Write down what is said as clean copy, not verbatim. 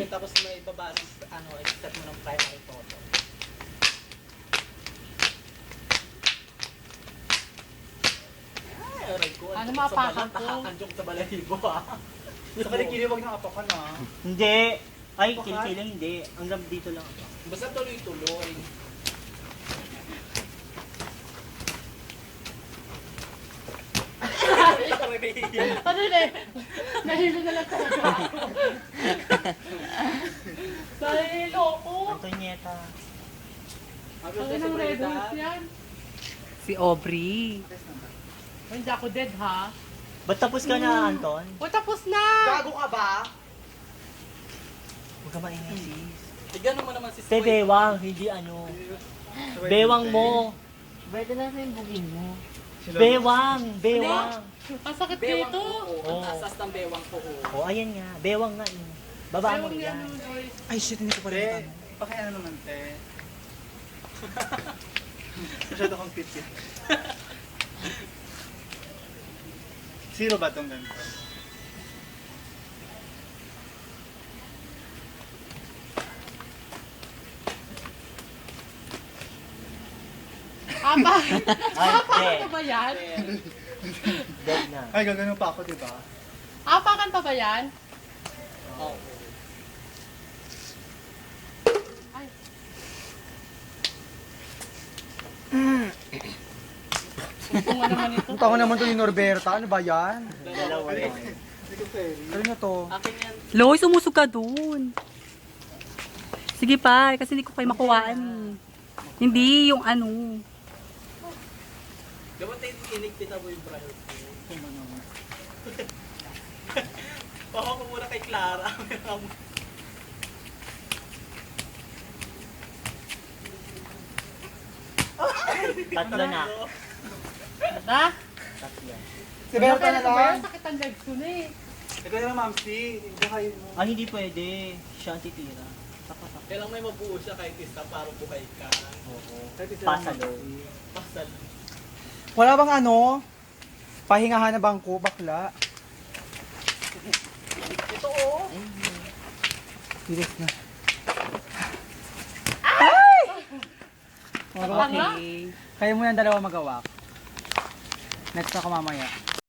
tapos may ibaba ng except mo ng primary photo. Ay, aray ko. Ano mapakan ko? Tahakanjok sa balahibo ha. Sa kalikili, wag nang apakan na. Hindi. Ay, kilikili hindi. Hanggang dito lang ako. Basta tuloy-tuloy. Ano na eh? Nahilo na lang talaga ako. Nahilo ko. Antonieta. Ano ng Red Horse yan? Si Aubrey. Hindi ako dead ha? Ba't tapos ka na, Anton? O tapos na! Gago ka ba? Huwag ka maingay, sis. Tignan mo naman si Te, bewang, hindi ano. Bewang mo. Pwede na sa yung bugin mo. Bewang, bewang. Ang sakit bewang dito. po. Oo. Ang taas ng bewang po. O, ayan nga. Bewang nga. Baba mo Ayaw niya yan. nun, Joyce. Ay, shit, hindi ko pa rin tanong. Pakiano naman, te. Masyado kang fit yun. Zero ba itong ganito? Apa? Ay, Apakan te. pa ba yan? Dead na. Ay, gagano pa ako, diba? Apakan pa ba yan? Oo. Ay, ito nga naman ito. Ang tawa naman to ni Norberta. Ano ba yan? Dalawa rin. Ano na to? Akin yan. Loy, sumusog ka dun. Sige pa, kasi hindi ko kayo makuhaan eh. Hindi, yung ano. Dapat tayo inikita mo yung prior ko. Baka ko muna kay Clara. Tatlo na. Ha? Tatlo. Si Berta na Kailan ko ba yan? lang. Sakit ang legs ko na eh. Ikaw na lang, Mamsi. Hindi kayo mo. Ay, hindi pwede. Siya ang titira. Tapat. Kailang may mabuo siya kahit isa para buhay ka. Oo. Kahit isa Pasalo. lang. Pasal. Wala bang ano? Pahingahan na bangko, bakla. Ito oh. Tiris na. Tanga? Okay. Kaya mo yung dalawa magawa. Next ako mamaya.